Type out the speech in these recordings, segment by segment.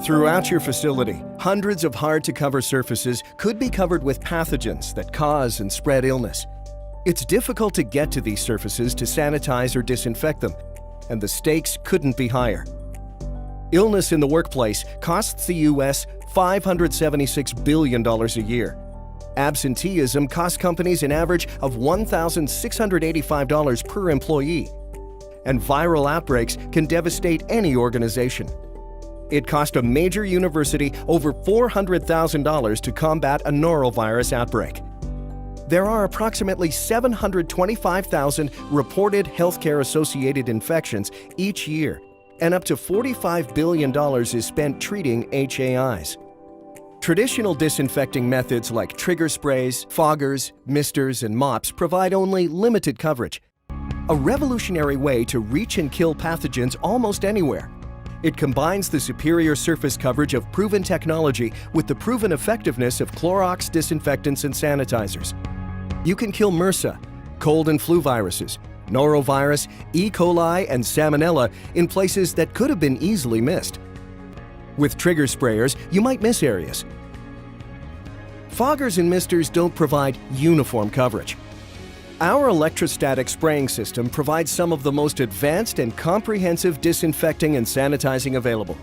Throughout your facility, hundreds of hard-to-cover surfaces could be covered with pathogens that cause and spread illness. It's difficult to get to these surfaces to sanitize or disinfect them, and the stakes couldn't be higher. Illness in the workplace costs the U.S. $576 billion a year. Absenteeism costs companies an average of $1,685 per employee. And viral outbreaks can devastate any organization. It cost a major university over $400,000 to combat a norovirus outbreak. There are approximately 725,000 reported healthcare-associated infections each year, and up to $45 billion is spent treating HAIs. Traditional disinfecting methods like trigger sprays, foggers, misters, and mops provide only limited coverage. A revolutionary way to reach and kill pathogens almost anywhere. It combines the superior surface coverage of proven technology with the proven effectiveness of CLOROX disinfectants and sanitizers. You can kill MRSA, cold and flu viruses, Norovirus, E. coli, and Salmonella in places that could have been easily missed. With trigger sprayers, you might miss areas. Foggers and misters don't provide uniform coverage. Our electrostatic spraying system provides some of the most advanced and comprehensive disinfecting and sanitizing available.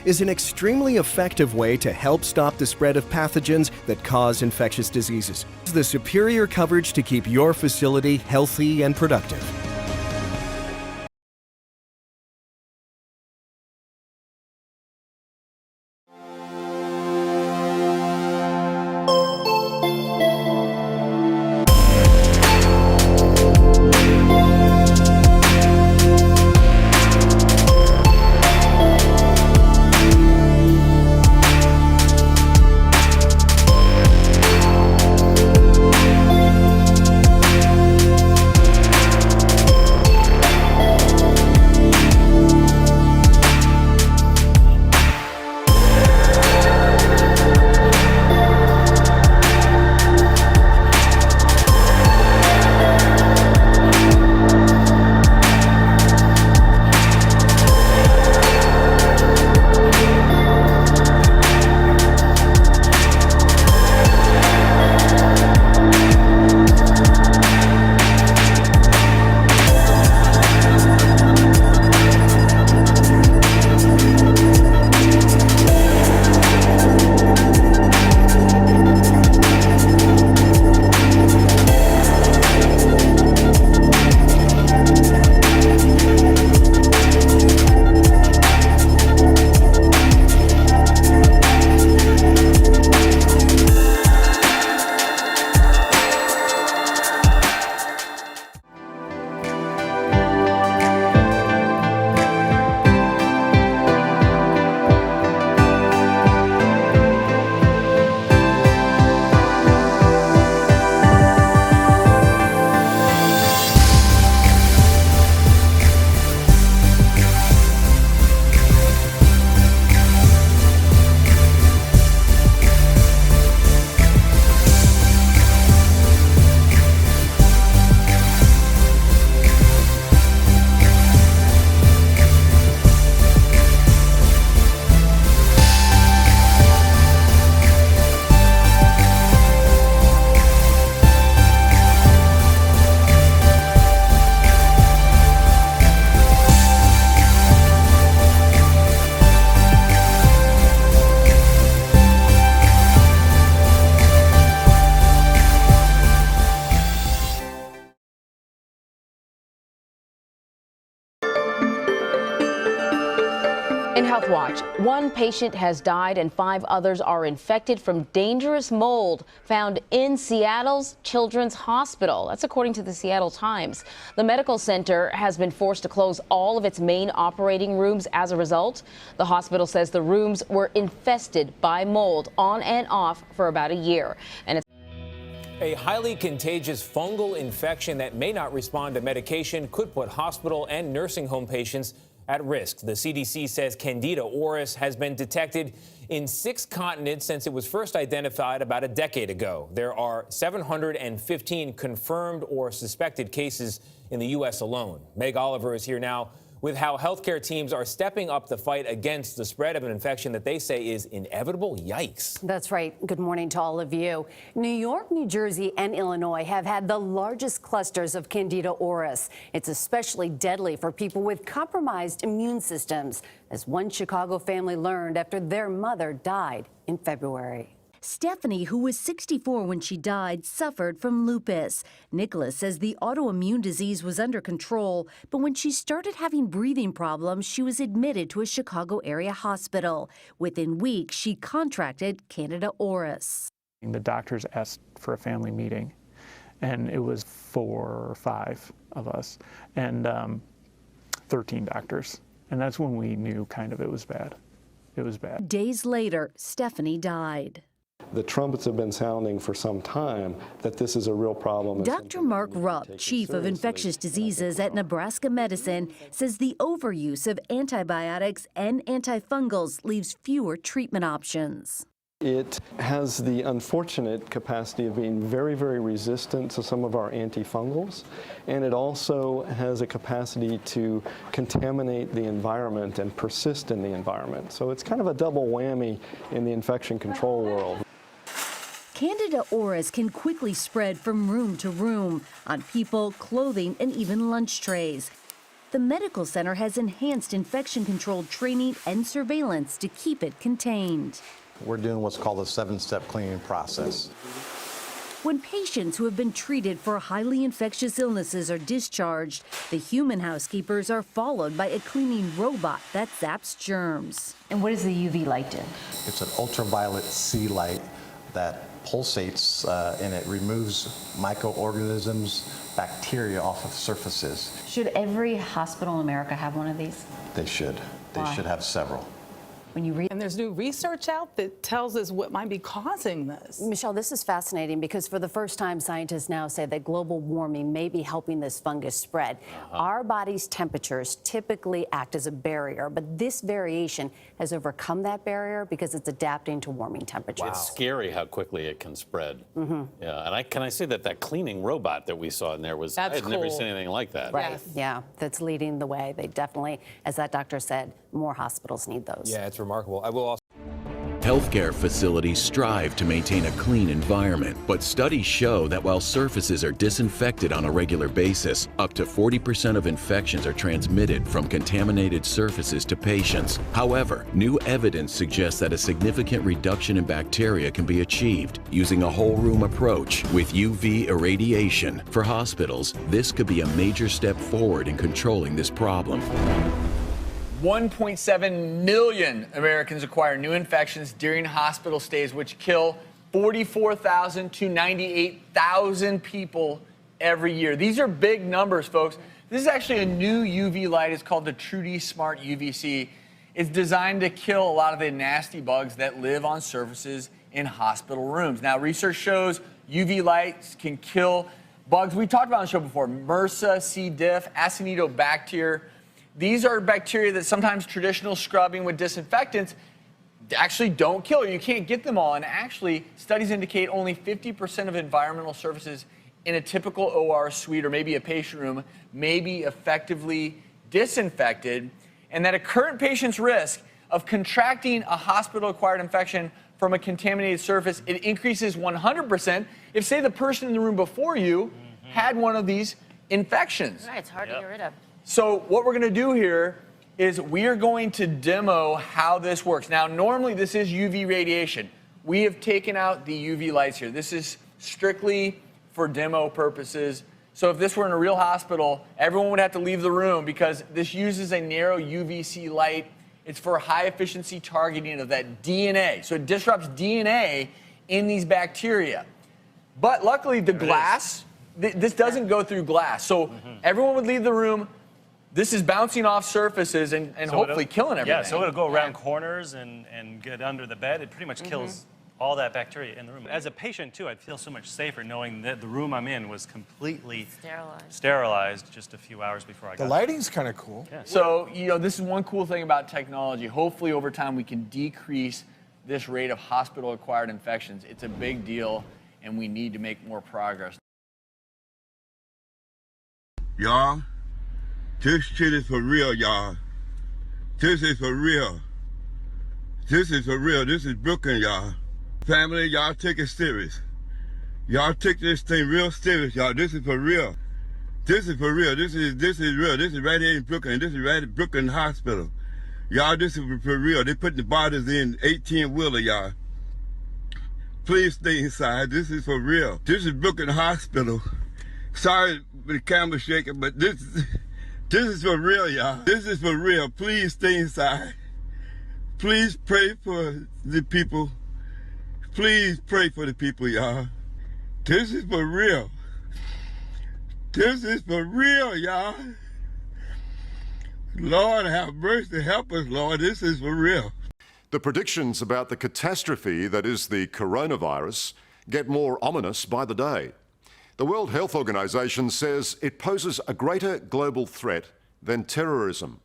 Is an extremely effective way to help stop the spread of pathogens that cause infectious diseases. The superior coverage to keep your facility healthy and productive. In Health Watch, one patient has died and 5 others are infected from dangerous mold found in Seattle's Children's Hospital. That's according to the Seattle Times. The medical center has been forced to close all of its main operating rooms as a result. The hospital says the rooms were infested by mold on and off for about a year. And it's a highly contagious fungal infection that may not respond to medication could put hospital and nursing home patients at risk. The CDC says Candida auris has been detected in 6 continents since it was first identified about a decade ago. There are 715 confirmed or suspected cases in the U.S. alone. Meg Oliver is here now with how healthcare teams are stepping up the fight against the spread of an infection that they say is inevitable. Yikes. That's right. Good morning to all of you. New York, New Jersey, and Illinois have had the largest clusters of Candida auris. It's especially deadly for people with compromised immune systems, as one Chicago family learned after their mother died in February. Stephanie, who was 64 when she died, suffered from lupus. Nicholas says the autoimmune disease was under control, but when she started having breathing problems, she was admitted to a Chicago area hospital. Within weeks, she contracted Candida auris. The doctors asked for a family meeting, and it was 4 or 5 of us, and 13 doctors. And that's when we knew kind of it was bad. It was bad. Days later, Stephanie died. The trumpets have been sounding for some time that this is a real problem. Dr. Mark Rupp, chief of infectious diseases at Nebraska Medicine, says the overuse of antibiotics and antifungals leaves fewer treatment options. It has the unfortunate capacity of being very, very resistant to some of our antifungals, and it also has a capacity to contaminate the environment and persist in the environment. So it's kind of a double whammy in the infection control world. Candida auris can quickly spread from room to room, on people, clothing, and even lunch trays. The medical center has enhanced infection control training and surveillance to keep it contained. We're doing what's called a 7-step cleaning process. When patients who have been treated for highly infectious illnesses are discharged, the human housekeepers are followed by a cleaning robot that zaps germs. And what does the UV light do? It's an ultraviolet C light that pulsates and it removes microorganisms, bacteria off of surfaces. Should every hospital in America have one of these? They should. They should have several. When you read And there's new research out that tells us what might be causing this. Michelle, this is fascinating because for the first time, scientists now say that global warming may be helping this fungus spread. Our body's temperatures typically act as a barrier, but this variation has overcome that barrier because it's adapting to warming temperatures. It's scary how quickly it can spread. Yeah, and can I say that cleaning robot that we saw in there was, I had never seen anything like that. Right, Yes. yeah, that's leading the way. They definitely, as that doctor said, more hospitals need those. Yeah, it's remarkable. I will also. Healthcare facilities strive to maintain a clean environment, but studies show that while surfaces are disinfected on a regular basis, up to 40% of infections are transmitted from contaminated surfaces to patients. However, new evidence suggests that a significant reduction in bacteria can be achieved using a whole room approach with UV irradiation. For hospitals, this could be a major step forward in controlling this problem. 1.7 million Americans acquire new infections during hospital stays, which kill 44,000 to 98,000 people every year. These are big numbers, folks. This is actually a new UV light. It's called the Trudy Smart UVC. It's designed to kill a lot of the nasty bugs that live on surfaces in hospital rooms. Now, research shows UV lights can kill bugs we talked about on the show before: MRSA, C. diff, Acinetobacter. These are bacteria that sometimes traditional scrubbing with disinfectants actually don't kill. You can't get them all. And actually, studies indicate only 50% of environmental surfaces in a typical OR suite or maybe a patient room may be effectively disinfected, and that a current patient's risk of contracting a hospital-acquired infection from a contaminated surface, it increases 100% if, say, the person in the room before you had one of these infections. Right, it's hard to get rid of. So what we're going to do here is we are going to demo how this works. Now, normally this is UV radiation. We have taken out the UV lights here. This is strictly for demo purposes. So if this were in a real hospital, everyone would have to leave the room because this uses a narrow UVC light. It's for high efficiency targeting of that DNA. So it disrupts DNA in these bacteria. But luckily the glass, this doesn't go through glass. So everyone would leave the room. This is bouncing off surfaces and so hopefully killing everything. Yeah, so it'll go around corners and get under the bed. It pretty much kills all that bacteria in the room. As a patient, too, I'd feel so much safer knowing that the room I'm in was completely sterilized just a few hours before I got there. The lighting's kind of cool. Yeah. So, this is one cool thing about technology. Hopefully, over time, we can decrease this rate of hospital-acquired infections. It's a big deal, and we need to make more progress. Y'all, This shit is for real, y'all. This is for real. This is for real. This is Brooklyn, y'all. Family, y'all take it serious. Y'all take this thing real serious, y'all. This is for real. This is for real. This is real. This is right here in Brooklyn. This is right at Brooklyn Hospital. Y'all, this is for real. They put the bodies in 18-wheeler, y'all. Please stay inside. This is for real. This is Brooklyn Hospital. Sorry for the camera shaking, but this is for real, y'all. This is for real. Please stay inside. Please pray for the people. Please pray for the people, y'all. This is for real. This is for real, y'all. Lord, have mercy. Help us, Lord. This is for real. The predictions about the catastrophe that is the coronavirus get more ominous by the day. The World Health Organization says it poses a greater global threat than terrorism.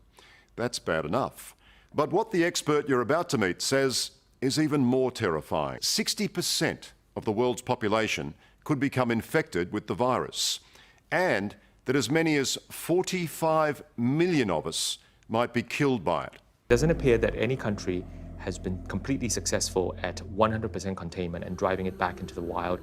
That's bad enough. But what the expert you're about to meet says is even more terrifying. 60% of the world's population could become infected with the virus, and that as many as 45 million of us might be killed by it. It doesn't appear that any country has been completely successful at 100% containment and driving it back into the wild.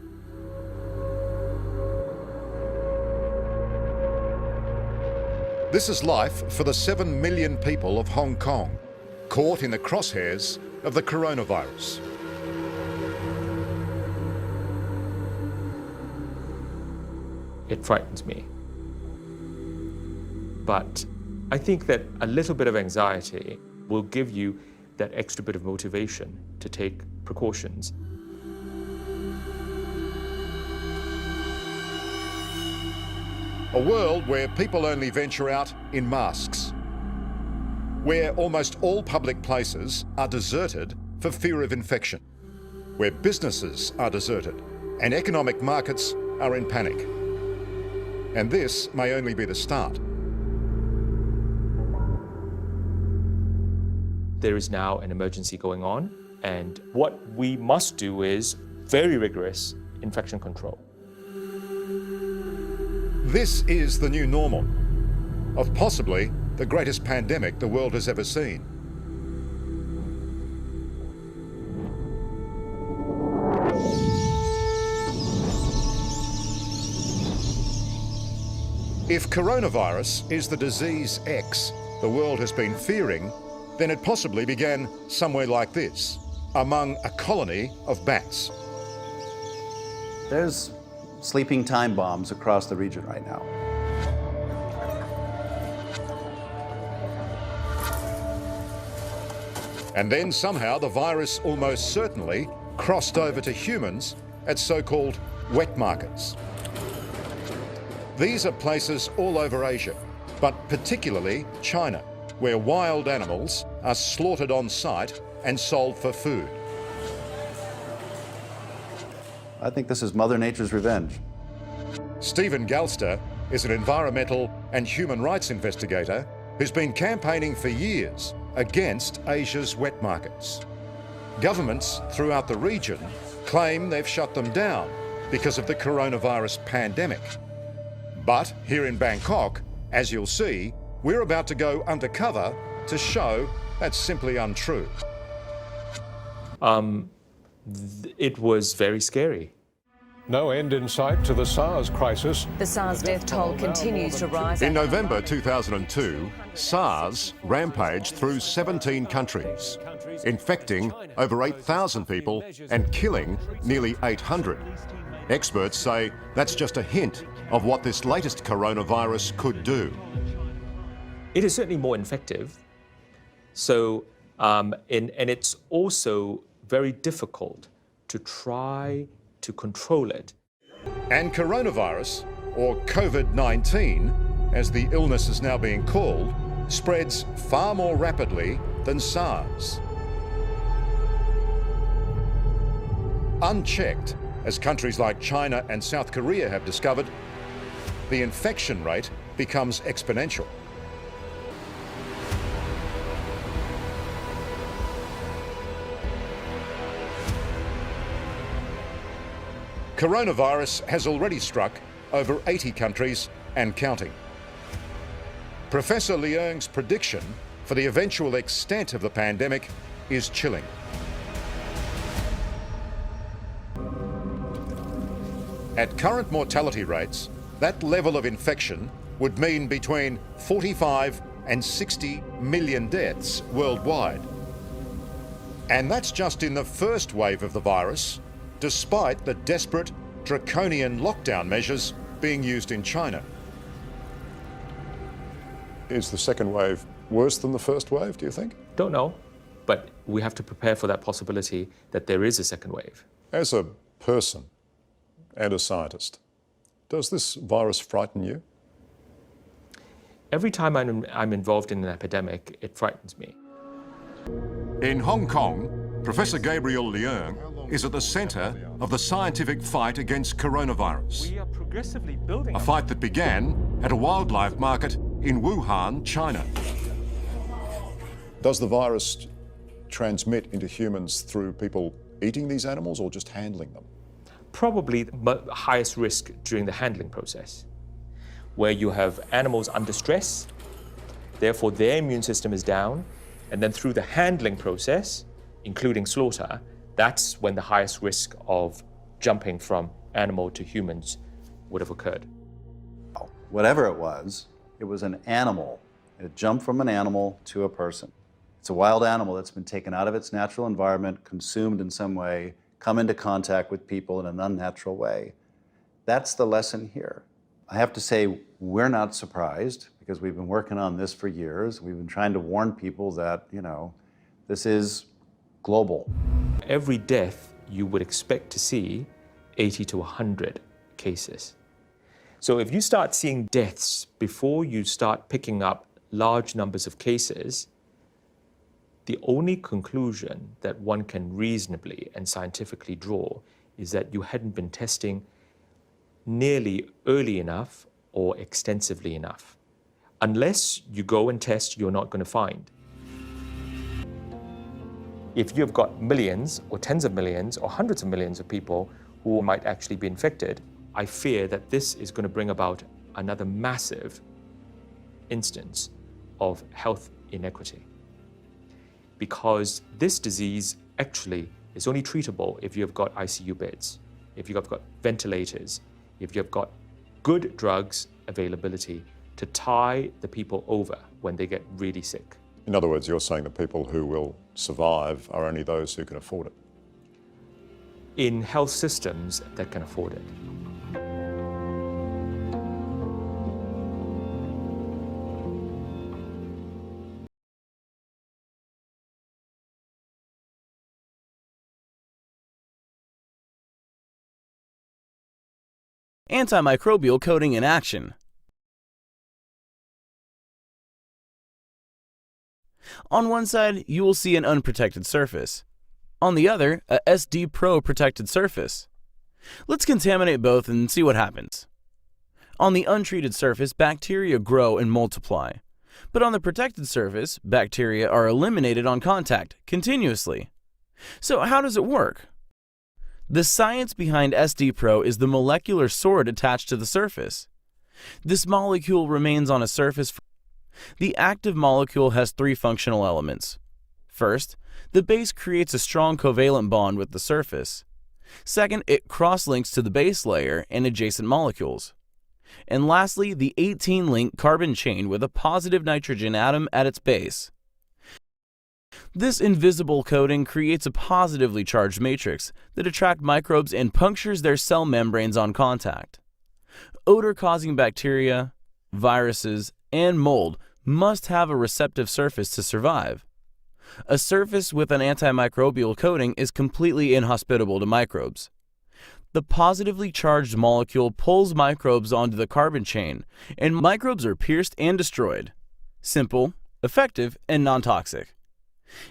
This is life for the 7 million people of Hong Kong, caught in the crosshairs of the coronavirus. It frightens me. But I think that a little bit of anxiety will give you that extra bit of motivation to take precautions. A world where people only venture out in masks, where almost all public places are deserted for fear of infection, where businesses are deserted and economic markets are in panic. And this may only be the start. There is now an emergency going on, and what we must do is very rigorous infection control. This is the new normal of possibly the greatest pandemic the world has ever seen. If coronavirus is the disease X the world has been fearing, then it possibly began somewhere like this, among a colony of bats. There's sleeping time bombs across the region right now. And then somehow the virus almost certainly crossed over to humans at so-called wet markets. These are places all over Asia, but particularly China, where wild animals are slaughtered on site and sold for food. I think this is Mother Nature's revenge. Stephen Galster is an environmental and human rights investigator who's been campaigning for years against Asia's wet markets. Governments throughout the region claim they've shut them down because of the coronavirus pandemic. But here in Bangkok, as you'll see, we're about to go undercover to show that's simply untrue. It was very scary. No end in sight to the SARS crisis. The SARS death toll continues to rise. In November 2002, SARS rampaged through 17 countries, infecting over 8,000 people and killing nearly 800. Experts say that's just a hint of what this latest coronavirus could do. It is certainly more infective. So, and it's also very difficult to try to control it. And coronavirus, or COVID-19, as the illness is now being called, spreads far more rapidly than SARS. Unchecked, as countries like China and South Korea have discovered, the infection rate becomes exponential. Coronavirus has already struck over 80 countries and counting. Professor Liang's prediction for the eventual extent of the pandemic is chilling. At current mortality rates, that level of infection would mean between 45 and 60 million deaths worldwide. And that's just in the first wave of the virus, despite the desperate, draconian lockdown measures being used in China. Is the second wave worse than the first wave, do you think? Don't know, but we have to prepare for that possibility that there is a second wave. As a person and a scientist, does this virus frighten you? Every time I'm involved in an epidemic, it frightens me. In Hong Kong, Professor Gabriel Liang is at the centre of the scientific fight against coronavirus. We are progressively building A fight that began at a wildlife market in Wuhan, China. Does the virus transmit into humans through people eating these animals or just handling them? Probably the highest risk during the handling process, where you have animals under stress, therefore their immune system is down, and then through the handling process, including slaughter, that's when the highest risk of jumping from animal to humans would have occurred. Whatever it was an animal. It jumped from an animal to a person. It's a wild animal that's been taken out of its natural environment, consumed in some way, come into contact with people in an unnatural way. That's the lesson here. I have to say, we're not surprised because we've been working on this for years. We've been trying to warn people that, this is global. Every death, you would expect to see 80 to 100 cases. So if you start seeing deaths before you start picking up large numbers of cases, the only conclusion that one can reasonably and scientifically draw is that you hadn't been testing nearly early enough or extensively enough. Unless you go and test, you're not going to find. If you've got millions or tens of millions or hundreds of millions of people who might actually be infected, I fear that this is going to bring about another massive instance of health inequity. Because this disease actually is only treatable if you've got ICU beds, if you've got ventilators, if you've got good drugs availability to tie the people over when they get really sick. In other words, you're saying the people who will survive are only those who can afford it? In health systems that can afford it. Antimicrobial coating in action. On one side, you will see an unprotected surface. On the other, a SD Pro protected surface. Let's contaminate both and see what happens. On the untreated surface, bacteria grow and multiply. But on the protected surface, bacteria are eliminated on contact, continuously. So how does it work? The science behind SD Pro is the molecular sword attached to the surface. This molecule remains on a surface. The active molecule has three functional elements. First, the base creates a strong covalent bond with the surface. Second, it cross-links to the base layer and adjacent molecules. And lastly, the 18-link carbon chain with a positive nitrogen atom at its base. This invisible coating creates a positively charged matrix that attracts microbes and punctures their cell membranes on contact. Odor-causing bacteria, viruses, and mold must have a receptive surface to survive. A surface with an antimicrobial coating is completely inhospitable to microbes. The positively charged molecule pulls microbes onto the carbon chain, and microbes are pierced and destroyed. Simple, effective, and non-toxic.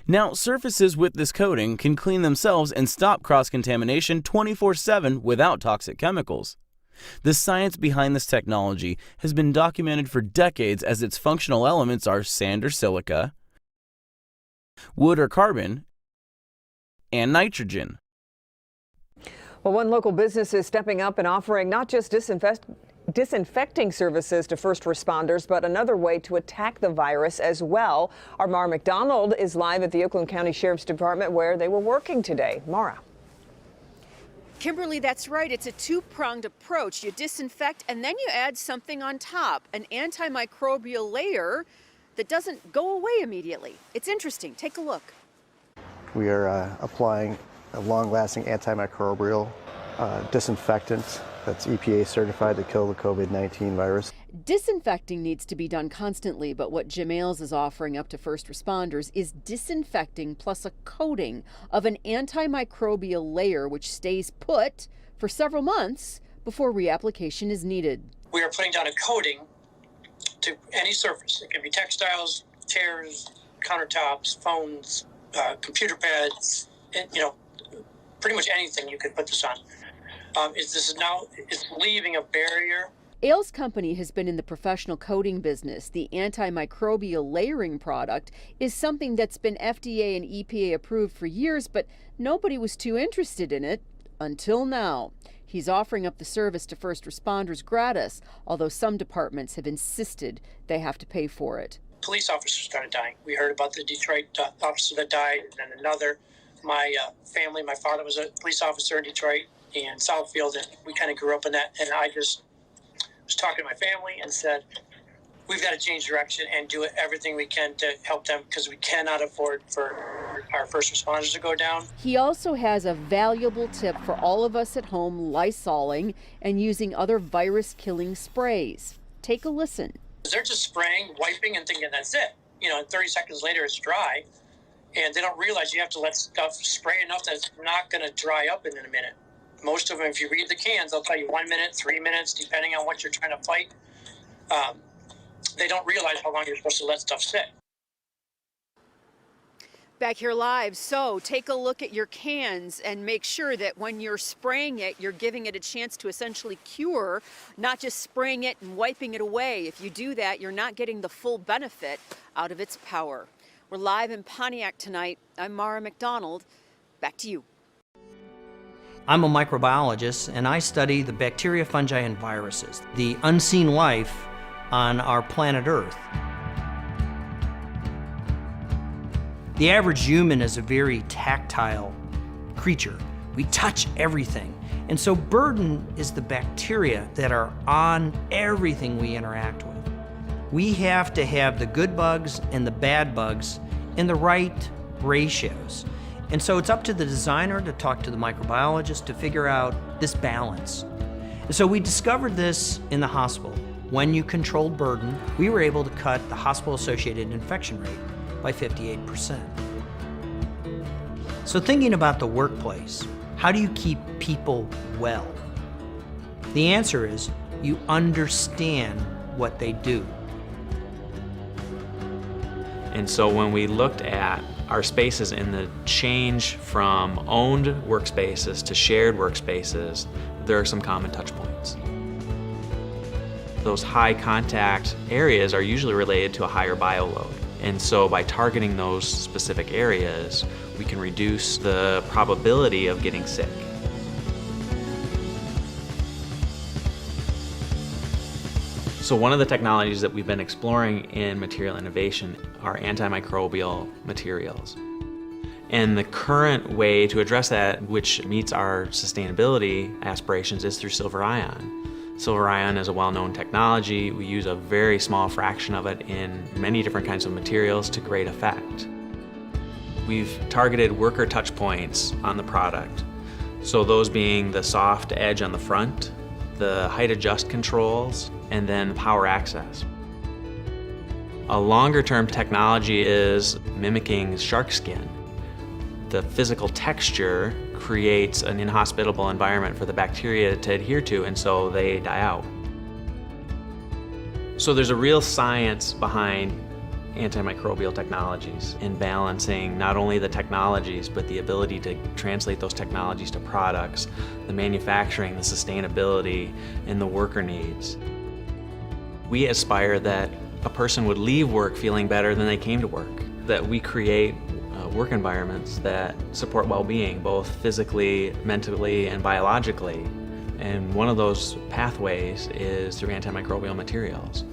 Now, surfaces with this coating can clean themselves and stop cross-contamination 24/7 without toxic chemicals. The science behind this technology has been documented for decades as its functional elements are sand or silica, wood or carbon, and nitrogen. Well, one local business is stepping up and offering not just disinfecting services to first responders, but another way to attack the virus as well. Our Mara McDonald is live at the Oakland County Sheriff's Department where they were working today. Mara. Kimberly, that's right. It's a two-pronged approach. You disinfect and then you add something on top, an antimicrobial layer that doesn't go away immediately. It's interesting. Take a look. We are applying a long-lasting antimicrobial disinfectant that's EPA certified to kill the COVID-19 virus. Disinfecting needs to be done constantly, but what Jim Ailes is offering up to first responders is disinfecting plus a coating of an antimicrobial layer which stays put for several months before reapplication is needed. We are putting down a coating to any surface. It can be textiles, chairs, countertops, phones, computer pads, and, pretty much anything you could put this on. It's leaving a barrier. Ailes' company has been in the professional coating business. The antimicrobial layering product is something that's been FDA and EPA approved for years, but nobody was too interested in it until now. He's offering up the service to first responders gratis, although some departments have insisted they have to pay for it. Police officers started dying. We heard about the Detroit officer that died, and then another. My family, my father was a police officer in Detroit and Southfield, and we kind of grew up in that. And I just was talking to my family and said, we've got to change direction and do everything we can to help them because we cannot afford for our first responders to go down. He also has a valuable tip for all of us at home lysoling and using other virus-killing sprays. Take a listen. They're just spraying, wiping, and thinking that's it. And 30 seconds later it's dry. And they don't realize you have to let stuff spray enough that it's not going to dry up in a minute. Most of them, if you read the cans, they'll tell you 1 minute, 3 minutes, depending on what you're trying to fight. They don't realize how long you're supposed to let stuff sit. Back here live, so take a look at your cans and make sure that when you're spraying it, you're giving it a chance to essentially cure, not just spraying it and wiping it away. If you do that, you're not getting the full benefit out of its power. We're live in Pontiac tonight. I'm Mara McDonald. Back to you. I'm a microbiologist, and I study the bacteria, fungi, and viruses, the unseen life on our planet Earth. The average human is a very tactile creature. We touch everything. And so burden is the bacteria that are on everything we interact with. We have to have the good bugs and the bad bugs in the right ratios. And so it's up to the designer to talk to the microbiologist to figure out this balance. And so we discovered this in the hospital. When you controlled burden, we were able to cut the hospital-associated infection rate by 58%. So thinking about the workplace, how do you keep people well? The answer is you understand what they do. And so when we looked at our spaces in the change from owned workspaces to shared workspaces, there are some common touch points. Those high contact areas are usually related to a higher bioload. And so by targeting those specific areas, we can reduce the probability of getting sick. So one of the technologies that we've been exploring in material innovation are antimicrobial materials. And the current way to address that, which meets our sustainability aspirations, is through silver ion. Silver ion is a well-known technology. We use a very small fraction of it in many different kinds of materials to great effect. We've targeted worker touch points on the product. So those being the soft edge on the front, the height adjust controls, and then power access. A longer-term technology is mimicking shark skin. The physical texture creates an inhospitable environment for the bacteria to adhere to, and so they die out. So there's a real science behind antimicrobial technologies in balancing not only the technologies, but the ability to translate those technologies to products, the manufacturing, the sustainability, and the worker needs. We aspire that a person would leave work feeling better than they came to work, that we create work environments that support well-being, both physically, mentally, and biologically, And one of those pathways is through antimicrobial materials.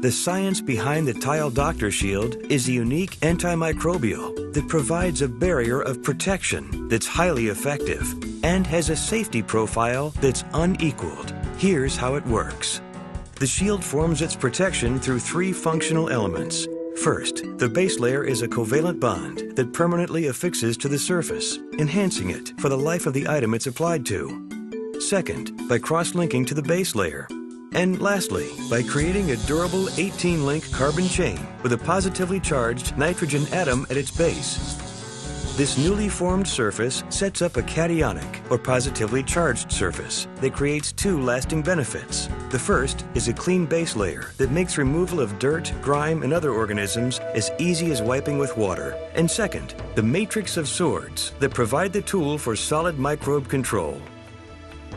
The science behind the Tile Doctor Shield is a unique antimicrobial that provides a barrier of protection that's highly effective and has a safety profile that's unequaled. Here's how it works. The shield forms its protection through 3 functional elements. First, the base layer is a covalent bond that permanently affixes to the surface, enhancing it for the life of the item it's applied to. Second, by cross-linking to the base layer. And lastly, by creating a durable 18-link carbon chain with a positively charged nitrogen atom at its base. This newly formed surface sets up a cationic, or positively charged surface, that creates 2 lasting benefits. The first is a clean base layer that makes removal of dirt, grime, and other organisms as easy as wiping with water. And second, the matrix of swords that provide the tool for solid microbe control.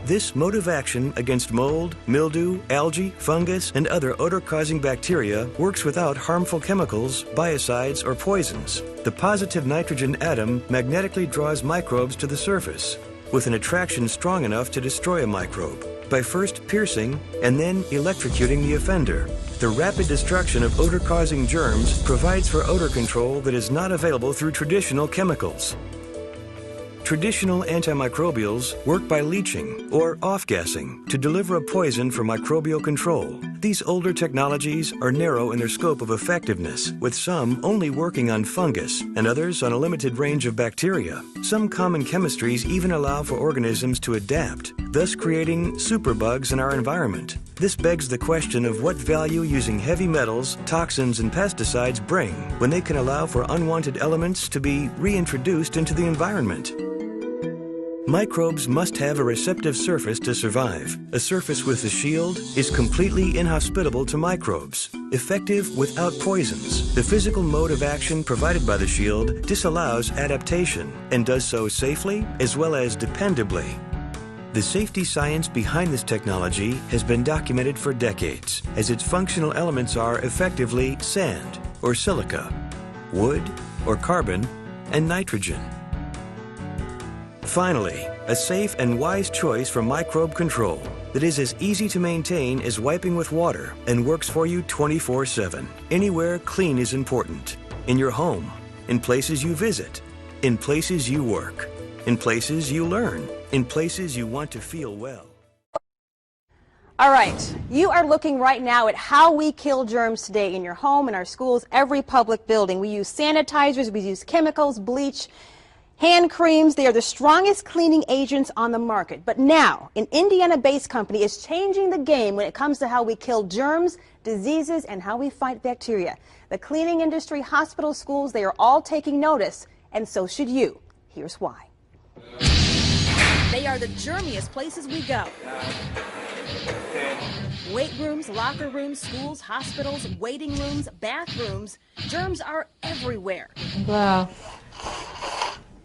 This mode of action against mold, mildew, algae, fungus, and other odor-causing bacteria works without harmful chemicals, biocides, or poisons. The positive nitrogen atom magnetically draws microbes to the surface, with an attraction strong enough to destroy a microbe, by first piercing and then electrocuting the offender. The rapid destruction of odor-causing germs provides for odor control that is not available through traditional chemicals. Traditional antimicrobials work by leaching or off-gassing to deliver a poison for microbial control. These older technologies are narrow in their scope of effectiveness, with some only working on fungus and others on a limited range of bacteria. Some common chemistries even allow for organisms to adapt, thus creating superbugs in our environment. This begs the question of what value using heavy metals, toxins, and pesticides bring when they can allow for unwanted elements to be reintroduced into the environment. Microbes must have a receptive surface to survive. A surface with a shield is completely inhospitable to microbes, effective without poisons. The physical mode of action provided by the shield disallows adaptation and does so safely as well as dependably. The safety science behind this technology has been documented for decades, as its functional elements are effectively sand or silica, wood or carbon, and nitrogen. Finally, a safe and wise choice for microbe control that is as easy to maintain as wiping with water and works for you 24/7. Anywhere clean is important. In your home, in places you visit, in places you work, in places you learn, in places you want to feel well. All right, you are looking right now at how we kill germs today in your home, in our schools, every public building. We use sanitizers, we use chemicals, bleach, hand creams. They are the strongest cleaning agents on the market. But now, an Indiana-based company is changing the game when it comes to how we kill germs, diseases, and how we fight bacteria. The cleaning industry, hospitals, schools, they are all taking notice, and so should you. Here's why. They are the germiest places we go. Weight rooms, locker rooms, schools, hospitals, waiting rooms, bathrooms. Germs are everywhere. Wow.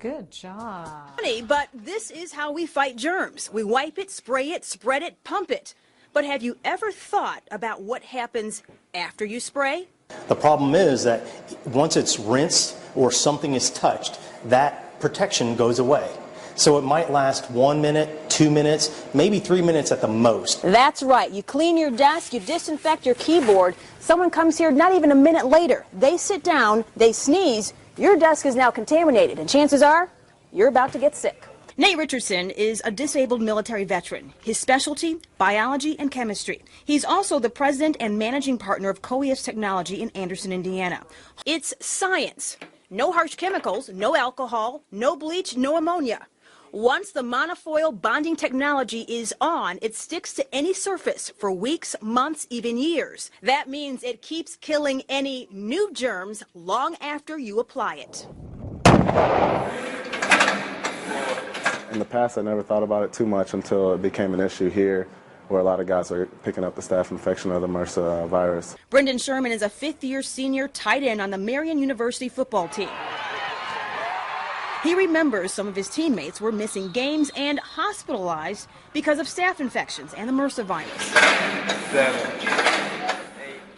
Good job. Funny, but this is how we fight germs. We wipe it, spray it, spread it, pump it. But have you ever thought about what happens after you spray? The problem is that once it's rinsed or something is touched, that protection goes away. So it might last 1 minute, 2 minutes, maybe 3 minutes at the most. That's right. You clean your desk, you disinfect your keyboard. Someone comes here not even a minute later. They sit down, they sneeze. Your desk is now contaminated, and chances are you're about to get sick. Nate Richardson is a disabled military veteran. His specialty, biology and chemistry. He's also the president and managing partner of COES Technology in Anderson, Indiana. It's science. No harsh chemicals, no alcohol, no bleach, no ammonia. Once the monofoil bonding technology is on, it sticks to any surface for weeks, months, even years. That means it keeps killing any new germs long after you apply it. In the past, I never thought about it too much until it became an issue here, where a lot of guys are picking up the staph infection of the MRSA virus. Brendan Sherman is a fifth-year senior tight end on the Marian University football team. He remembers some of his teammates were missing games and hospitalized because of staph infections and the MRSA virus.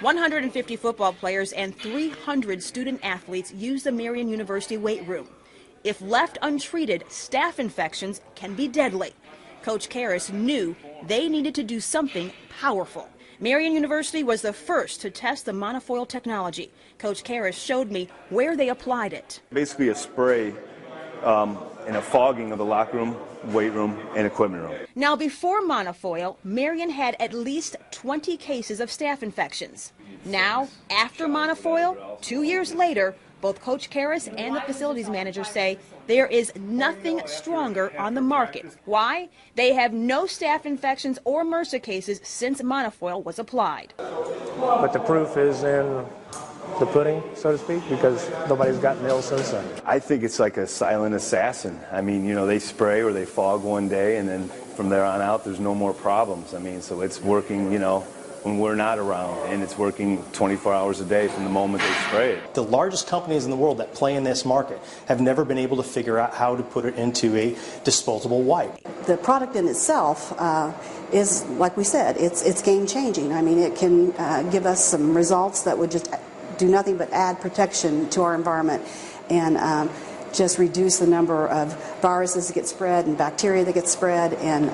150 football players and 300 student athletes use the Marian University weight room. If left untreated, staph infections can be deadly. Coach Karras knew they needed to do something powerful. Marian University was the first to test the monofoil technology. Coach Karras showed me where they applied it. Basically a spray and a fogging of the locker room, weight room, and equipment room. Now, before monofoil, Marian had at least 20 cases of staph infections. Now, after monofoil, 2 years later, both Coach Karras and the facilities manager say there is nothing stronger on the market. Why? They have no staph infections or MRSA cases since monofoil was applied. But the proof is in the pudding, so to speak, because nobody's gotten ill since then. I think it's like a silent assassin. I mean, you know, they spray or they fog one day, and then from there on out, there's no more problems. I mean, so it's working, you know, when we're not around, and it's working 24 hours a day from the moment they spray it. The largest companies in the world that play in this market have never been able to figure out how to put it into a disposable wipe. The product in itself is, like we said, it's game changing. I mean, it can give us some results that would just do nothing but add protection to our environment and just reduce the number of viruses that get spread and bacteria that get spread, and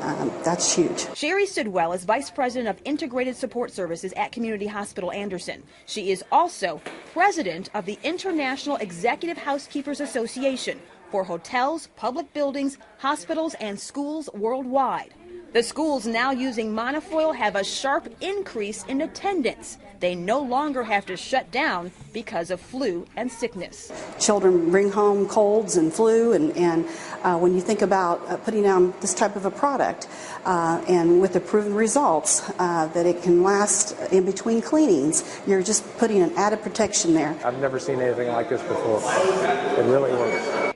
that's huge. Sherry Sidwell is Vice President of Integrated Support Services at Community Hospital Anderson. She is also President of the International Executive Housekeepers Association for hotels, public buildings, hospitals, and schools worldwide. The schools now using monofoil have a sharp increase in attendance. They no longer have to shut down because of flu and sickness. Children bring home colds and flu, and when you think about putting down this type of a product, and with the proven results that it can last in between cleanings, you're just putting an added protection there. I've never seen anything like this before. It really works.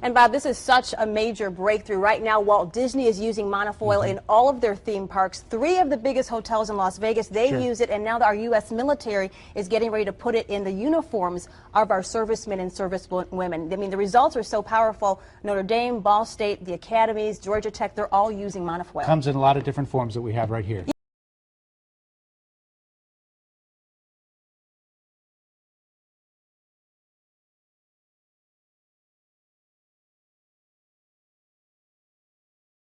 And Bob, this is such a major breakthrough. Right now, Walt Disney is using monofoil in all of their theme parks. 3 of the biggest hotels in Las Vegas, they use it, and now our U.S. military is getting ready to put it in the uniforms of our servicemen and servicewomen. I mean, the results are so powerful. Notre Dame, Ball State, the academies, Georgia Tech, they're all using monofoil. Comes in a lot of different forms that we have right here.